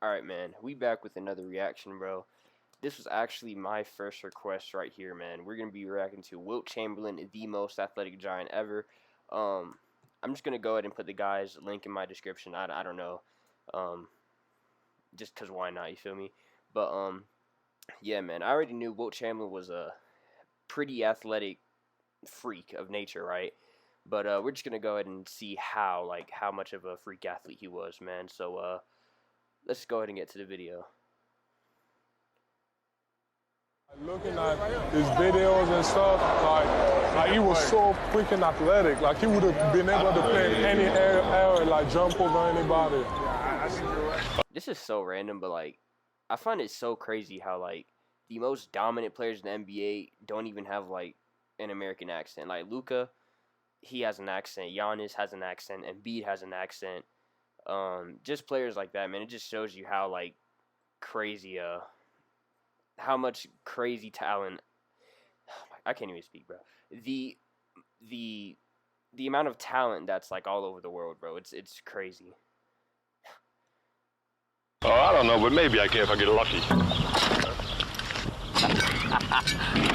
Alright, man, we back with another reaction, bro. This was actually my first request right here, man. We're going to be reacting to Wilt Chamberlain, the most athletic giant ever. I'm just going to go ahead and put the guy's link in my description. I don't know. Just because why not, you feel me? But, yeah, man, I already knew Wilt Chamberlain was a pretty athletic freak of nature, right? But we're just going to go ahead and see how much of a freak athlete he was, man. So, let's go ahead and get to the video. Looking at his videos and stuff, like he was so freaking athletic. Like he would have been able to play in any area, like jump over anybody. This is so random, but like, I find it so crazy how like the most dominant players in the NBA don't even have like an American accent. Like Luka, he has an accent. Giannis has an accent. Embiid has an accent. Just players like that, man. It just shows you how like crazy, how much crazy talent. I can't even speak, bro. The amount of talent that's like all over the world, bro. It's crazy. Oh, I don't know, but maybe I can if I get lucky.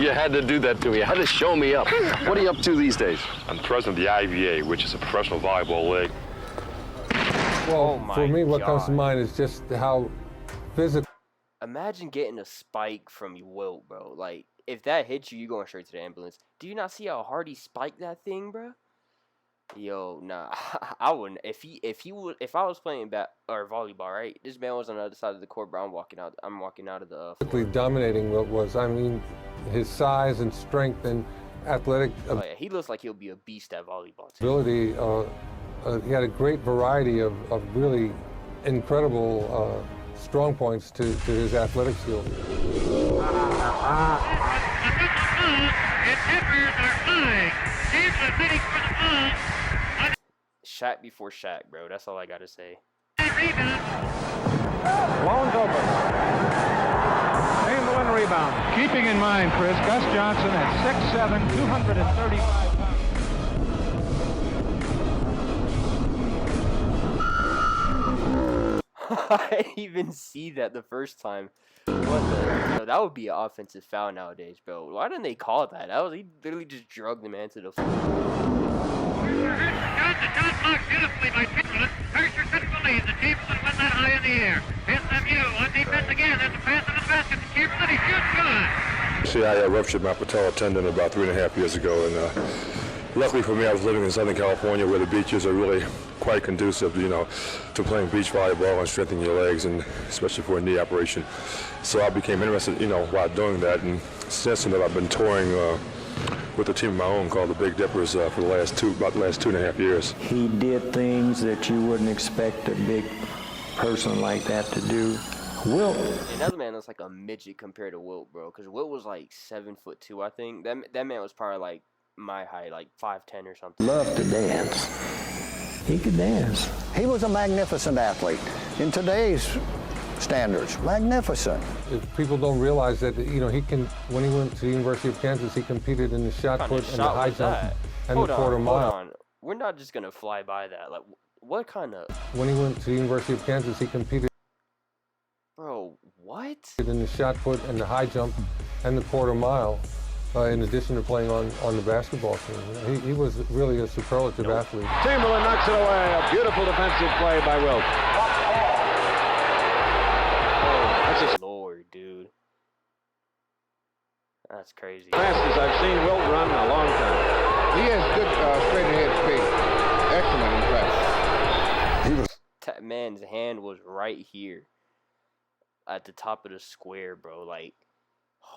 You had to do that to me. You had to show me up. What are you up to these days? I'm president of the IVA, which is a professional volleyball league. Well, for me, what comes to mind is just how physical. Imagine getting a spike from Wilt, bro. Like, if that hits you, you're going straight to the ambulance. Do you not see how hard he spiked that thing, bro? Yo, nah, I wouldn't. If I was playing volleyball, right? This man was on the other side of the court, bro. I'm walking out of the. Dominating Wilt was, I mean, his size and strength and athletic. Oh, yeah, he looks like he'll be a beast at volleyball too. Ability. He had a great variety of really incredible strong points to his athletic skills. Shaq before Shaq, bro. That's all I gotta say. Lone's open. Chamberlain rebound. Keeping in mind, Chris, Gus Johnson at 6'7", 235 pounds. I didn't even see that the first time. What the? Bro, that would be an offensive foul nowadays, bro. Why didn't they call that? He literally just drugged the man to the floor. Shot blocked beautifully by Chamberlain. Mercer couldn't believe that Chamberlain went that high in the air. SMU on defense again. There's a pass in the basket to Chamberlain. He shoots good. See, I ruptured my patella tendon about 3.5 years ago, and luckily for me, I was living in Southern California where the beaches are really quite conducive, you know, to playing beach volleyball and strengthening your legs, and especially for a knee operation. So I became interested, you know, while doing that, and since then I've been touring with a team of my own called the Big Dippers for about the last 2.5 years. He did things that you wouldn't expect a big person like that to do. Wilt. Another man looks like a midget compared to Wilt, bro, because Wilt was like 7'2", I think. That man was probably like my height, like 5'10" or something. Loved to dance. He could dance. He was a magnificent athlete in today's standards. Magnificent. If people don't realize that, you know, when he went to the University of Kansas, he competed in the shot put and the high jump and the quarter mile. Hold on. We're not just gonna fly by that. Like, what kind of? When he went to the University of Kansas, he competed. Bro, what? In the shot put and the high jump and the quarter mile. In addition to playing on the basketball team. He was really a superlative athlete. Chamberlain knocks it away. A beautiful defensive play by Wilt. That's just Lord, dude. That's crazy. Fastest I've seen Wilt run in a long time. He has good straight ahead speed. Excellent, in fact. That man's hand was right here at the top of the square, bro. Like,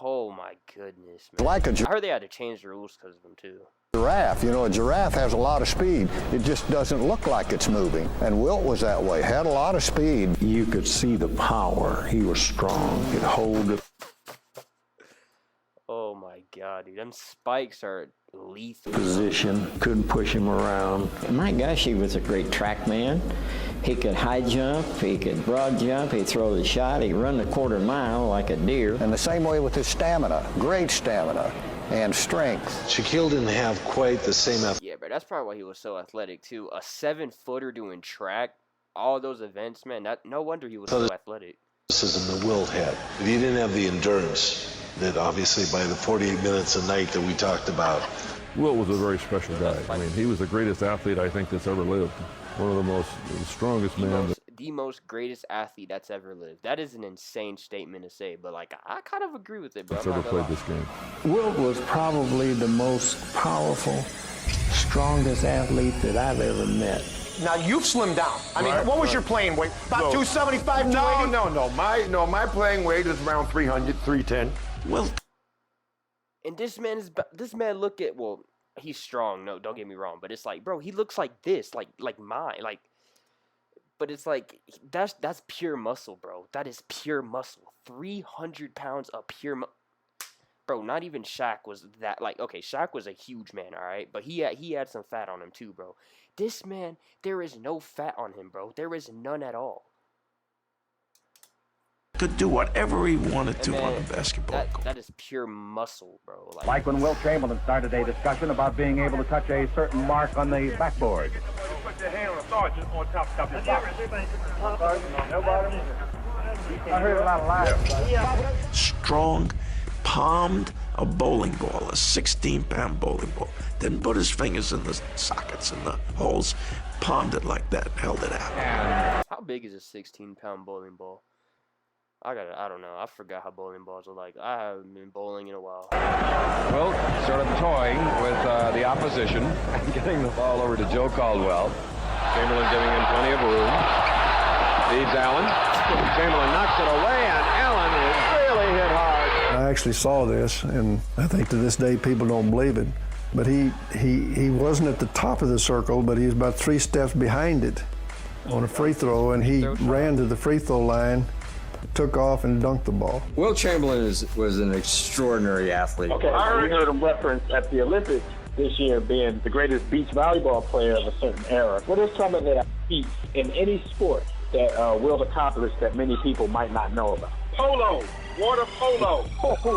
oh my goodness, man. Like I heard they had to change the rules because of him too. Giraffe, you know, a giraffe has a lot of speed. It just doesn't look like it's moving. And Wilt was that way, had a lot of speed. You could see the power. He was strong. He could hold it. Oh my God, dude. Them spikes are lethal. Position, couldn't push him around. My gosh, he was a great track man. He could high jump, he could broad jump, he'd throw the shot, he'd run the quarter mile like a deer. And the same way with his stamina, great stamina and strength. Shaquille didn't have quite the same Yeah, but that's probably why he was so athletic too. A 7-footer doing track, all those events, man, no wonder he was so athletic. That Wilt had. But he didn't have the endurance that obviously by the 48 minutes a night that we talked about. Wilt was a very special guy. I mean, he was the greatest athlete I think that's ever lived. One of the strongest men. The most greatest athlete that's ever lived. That is an insane statement to say, but like I kind of agree with it, bro. That's ever played this game. Wilt was probably the most powerful, strongest athlete that I've ever met. Now you've slimmed down. I mean, what was your playing weight? About 275, 280? No. My playing weight is around 300, 310. Well, and this man look at, well, he's strong. No, don't get me wrong, but it's like, bro, he looks like this, like mine, like. But it's like that's pure muscle, bro. That is pure muscle. 300 pounds of pure bro. Not even Shaq was that. Like, okay, Shaq was a huge man, all right, but he had some fat on him too, bro. This man, there is no fat on him, bro. There is none at all. Could do whatever he wanted to on the basketball court. That is pure muscle, bro. Like when Wilt Chamberlain started a discussion about being able to touch a certain mark on the backboard. Put your hand on the sergeant on top of your box. I heard a lot of laughs. Strong, palmed a bowling ball, a 16-pound bowling ball. Didn't put his fingers in the sockets and the holes. Palmed it like that, held it out. How big is a 16-pound bowling ball? I don't know. I forgot how bowling balls are like. I haven't been bowling in a while. Wilt sort of toying with the opposition and getting the ball over to Joe Caldwell. Chamberlain giving him plenty of room. Feeds Allen. Chamberlain knocks it away, and Allen is really hit hard. I actually saw this, and I think to this day people don't believe it. But he wasn't at the top of the circle, but he was about 3 steps behind it on a free throw, and he ran to the free throw line, took off and dunked the ball. Wilt Chamberlain was an extraordinary athlete. Okay, I heard him reference at the Olympics this year being the greatest beach volleyball player of a certain era. What is some of that feat in any sport that Wilt accomplished that many people might not know about? Polo, water polo.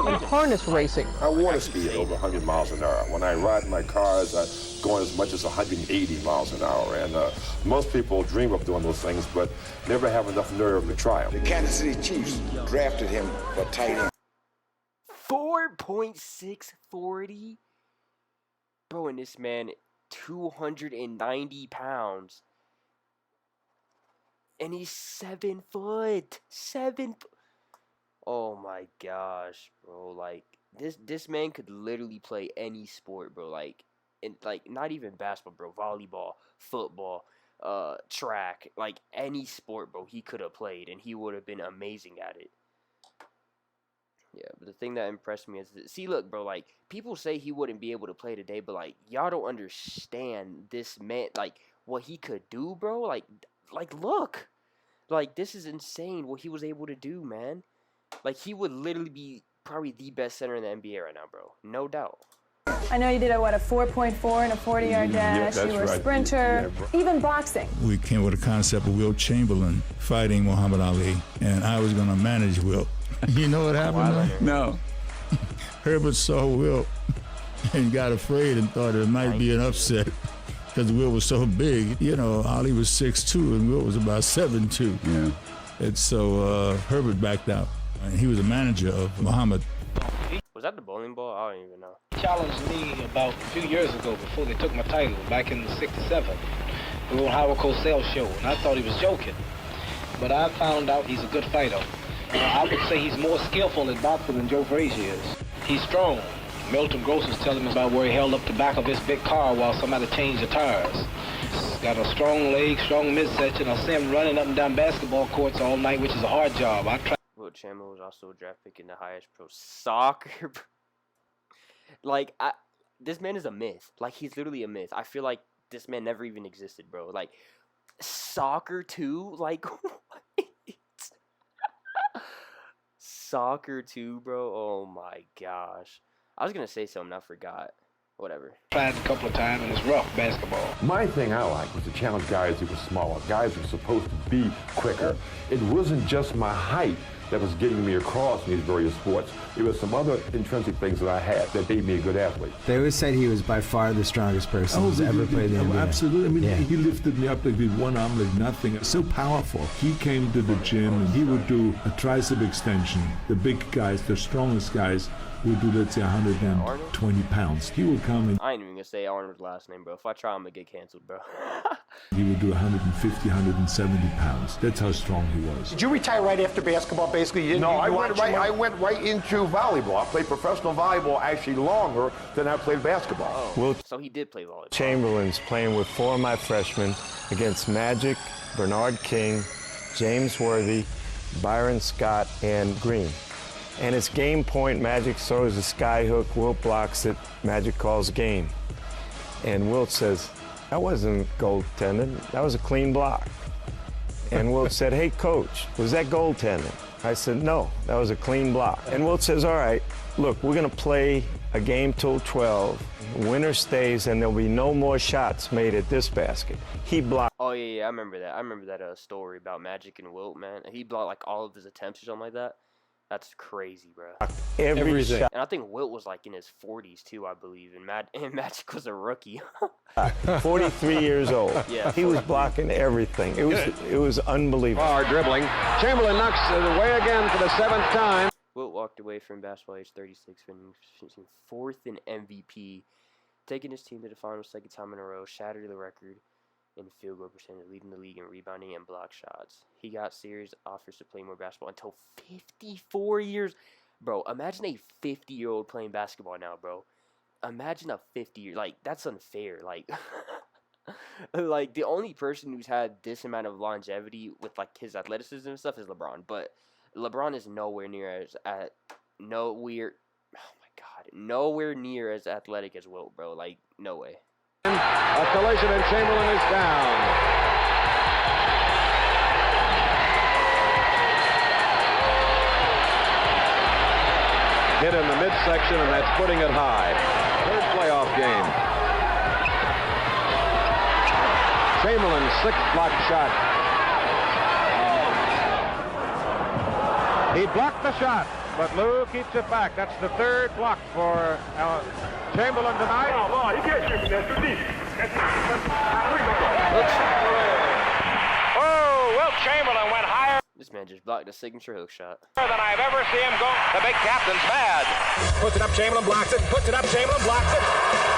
And harness racing. I water ski at over 100 miles an hour. When I ride my cars, I go as much as 180 miles an hour. And most people dream of doing those things, but never have enough nerve to try them. The Kansas City Chiefs drafted him for tight end. 4.640? Bro, and this man, 290 pounds. And he's 7 foot. 7 foot. Oh my gosh, bro. Like, this man could literally play any sport, bro. Like, not even basketball, bro. Volleyball, football, track, like any sport, bro. He could have played, and he would have been amazing at it. Yeah, but the thing that impressed me is that, see, look, bro, like, people say he wouldn't be able to play today, but, like, y'all don't understand this man, like, what he could do, bro. Like, look. Like, this is insane what he was able to do, man. Like, he would literally be probably the best center in the NBA right now, bro. No doubt. I know you did a 4.4 and a 40-yard dash. Yeah, you were a right. sprinter, even boxing. We came with a concept of Wilt Chamberlain fighting Muhammad Ali, and I was going to manage Wilt. You know what happened? No. Herbert saw Wilt and got afraid and thought it might be an upset because Wilt was so big. You know, Ali was 6'2", and Wilt was about 7'2". Yeah. And so Herbert backed out. And he was a manager of Muhammad. Was that the bowling ball? I don't even know. He challenged me about a few years ago before they took my title, back in '67. We were on Howard Cosell's show, and I thought he was joking. But I found out he's a good fighter. I would say he's more skillful at boxing than Joe Frazier is. He's strong. Milton Gross was telling me about where he held up the back of his big car while somebody changed the tires. He's got a strong leg, strong midsection. I see him running up and down basketball courts all night, which is a hard job. Wilt Chamberlain was also a draft pick in the highest pro soccer. Like, this man is a myth. Like, he's literally a myth. I feel like this man never even existed, bro. Like, soccer too? Like, what? Soccer too, bro? Oh my gosh. I was gonna say something, I forgot. Whatever. Tried a couple of times, and it's rough basketball. My thing I like was to challenge guys who were smaller, guys who were supposed to be quicker. It wasn't just my height that was getting me across in these various sports. It was some other intrinsic things that I had that made me a good athlete. They always said he was by far the strongest person who's ever played in the NBA. Absolutely. I mean, he lifted me up like with one arm like nothing. So powerful. He came to the gym and he would do a tricep extension. The big guys, the strongest guys, would do, let's say, 120 pounds. He would come and I ain't even gonna say Arnold's last name, bro. If I try, I'm gonna get canceled, bro. he would do 150, 170 pounds. That's how strong he was. Did you retire right after basketball, basically? You didn't, No, you I went right into volleyball. I played professional volleyball actually longer than I played basketball. Oh, so he did play volleyball. Chamberlain's playing with 4 of my freshmen against Magic, Bernard King, James Worthy, Byron Scott, and Green. And it's game point. Magic throws a sky hook. Wilt blocks it. Magic calls game. And Wilt says, that wasn't goaltending. That was a clean block. And Wilt said, hey, coach, was that goaltending? I said, no, that was a clean block. And Wilt says, all right, look, we're going to play a game till 12. Winner stays, and there'll be no more shots made at this basket. He blocked. Oh, yeah, I remember that. I remember that story about Magic and Wilt, man. He blocked, like, all of his attempts or something like that. That's crazy, bro. Everything. And I think Wilt was like in his 40s too, I believe, and Magic was a rookie. 43 years old. Yeah, he was blocking everything. It was unbelievable. Far dribbling. Chamberlain knocks it away again for the 7th time. Wilt walked away from basketball age 36, finishing 4th in MVP, taking his team to the finals 2nd time in a row, shattered the record in field goal percentage, leading the league in rebounding and block shots. He got serious offers to play more basketball until 54 years. Bro, imagine a 50-year-old playing basketball now, bro. Imagine a 50-year, like, that's unfair. Like, like, the only person who's had this amount of longevity with, like, his athleticism and stuff is LeBron. But LeBron is nowhere near as athletic as Wilt, bro. Like, no way. A collision and Chamberlain is down. Hit in the midsection, and that's putting it high. 3rd playoff game. Chamberlain's 6th block shot. He blocked the shot, but Lou keeps it back. That's the 3rd block for Chamberlain tonight. Oh, you can't shoot that too deep. Oh, Wilt Chamberlain went higher This man just blocked a signature hook shot. than I've ever seen him go. The big captain's mad. Puts it up, Chamberlain blocks it. Puts it up, Chamberlain blocks it.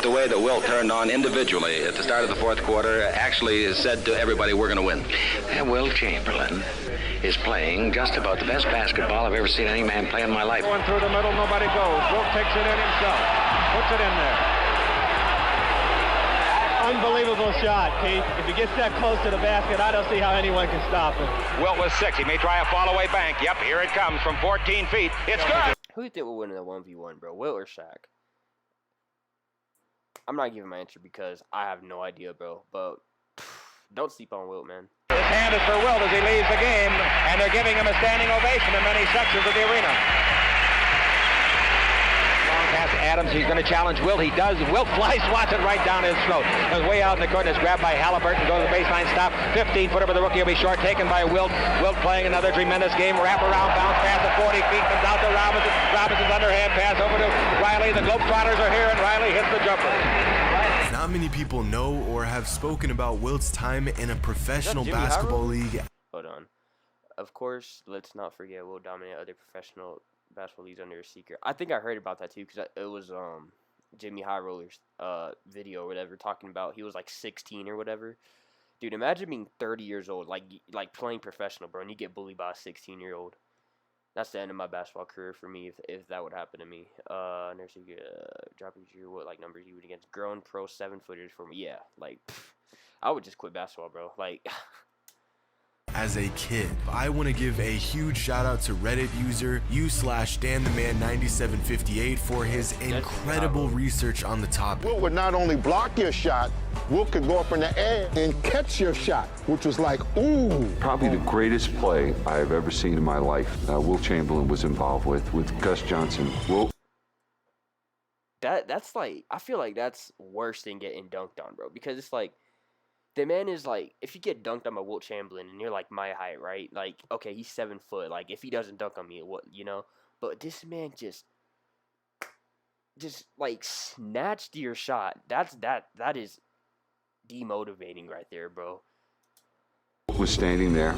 The way that Wilt turned on individually at the start of the 4th quarter actually said to everybody, we're going to win. And Wilt Chamberlain is playing just about the best basketball I've ever seen any man play in my life. Going through the middle, nobody goes. Wilt takes it in himself. Puts it in there. Unbelievable shot, Keith. If he gets that close to the basket, I don't see how anyone can stop him. Wilt was 6. He may try a fall-away bank. Yep, here it comes from 14 feet. It's good. Who do you think will win in a 1v1, bro? Wilt or Shaq? I'm not giving my answer because I have no idea, bro. But don't sleep on Wilt, man. His hand is for Wilt as he leaves the game, and they're giving him a standing ovation in many sections of the arena. Long pass to Adams. He's going to challenge Wilt. He does. Wilt flies Watson right down his throat. Goes way out in the corner. Is grabbed by Halliburton. Goes to the baseline stop. 15-footer for the rookie. Will be short. Taken by Wilt. Wilt playing another tremendous game. Wrap around. Bounce pass at 40 feet. Comes out to Robinson. Robinson's underhand pass over to Riley. The Globetrotters are here, and Riley hits the jumper. Not many people know or have spoken about Wilt's time in a professional basketball league. Hold on. Of course, let's not forget Wilt dominated other professional basketball leagues under a secret. I think I heard about that too because it was Jimmy High Roller's video or whatever talking about he was like 16 or whatever. Dude, imagine being 30 years old, like playing professional, bro, and you get bullied by a 16-year-old. That's the end of my basketball career for me if that would happen to me. Next you get dropping your what like numbers you would against grown pro 7-footers for me. Yeah, like I would just quit basketball, bro. Like As a kid, I want to give a huge shout out to Reddit user u/DanTheMan9758 for his incredible research on the topic. Wilt would not only block your shot, Wilt could go up in the air and catch your shot, which was like, ooh. Probably the greatest play I've ever seen in my life. Wilt Chamberlain was involved with Gus Johnson. that's like I feel like that's worse than getting dunked on, bro, because it's like the man is like, if you get dunked on by Wilt Chamberlain and you're like my height, right? Like, okay, he's 7 foot. Like, if he doesn't dunk on me, what, you know? But this man just like snatched your shot. That is demotivating right there, bro. Was standing there.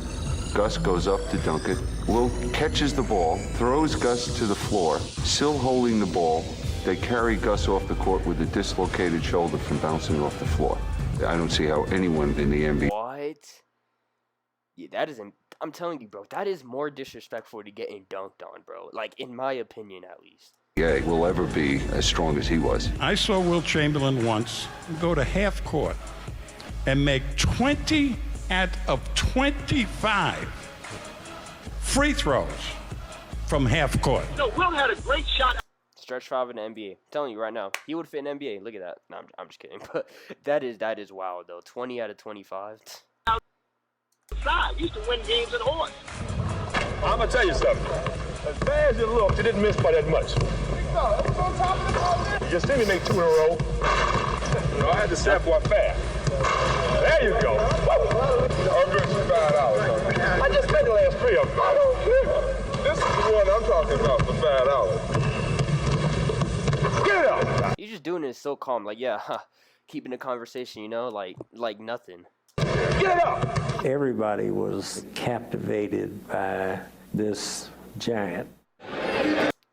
Gus goes up to dunk it. Wilt catches the ball, throws Gus to the floor, still holding the ball. They carry Gus off the court with a dislocated shoulder from bouncing off the floor. I don't see how anyone in the NBA. What? Yeah, that is. I'm telling you, bro. That is more disrespectful to getting dunked on, bro. Like, in my opinion, at least. Yeah, will ever be as strong as he was. I saw Wilt Chamberlain once go to half court and make 20 out of 25 free throws from half court. No, Wilt had a great shot. Stretch 5 in the NBA. I'm telling you right now, he would fit in NBA. Look at that. No, I'm just kidding. But that is wild, though. 20 out of 25. Outside, used to win games in horse. I'm gonna tell you something. As bad as it looked, you didn't miss by that much. You just seen me make 2 in a row. I had to step one fast. There you go. I'm good for $5. I just made the last 3 of them. This is the one I'm talking about for $5. Get it up. You're just doing it so calm, like, yeah, keeping the conversation, you know, like nothing. Get it up. Everybody was captivated by this giant.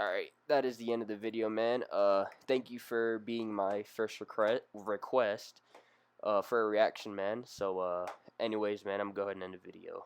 Alright, that is the end of the video, man. Thank you for being my first request for a reaction, man. So, anyways, man, I'm going to go ahead and end the video.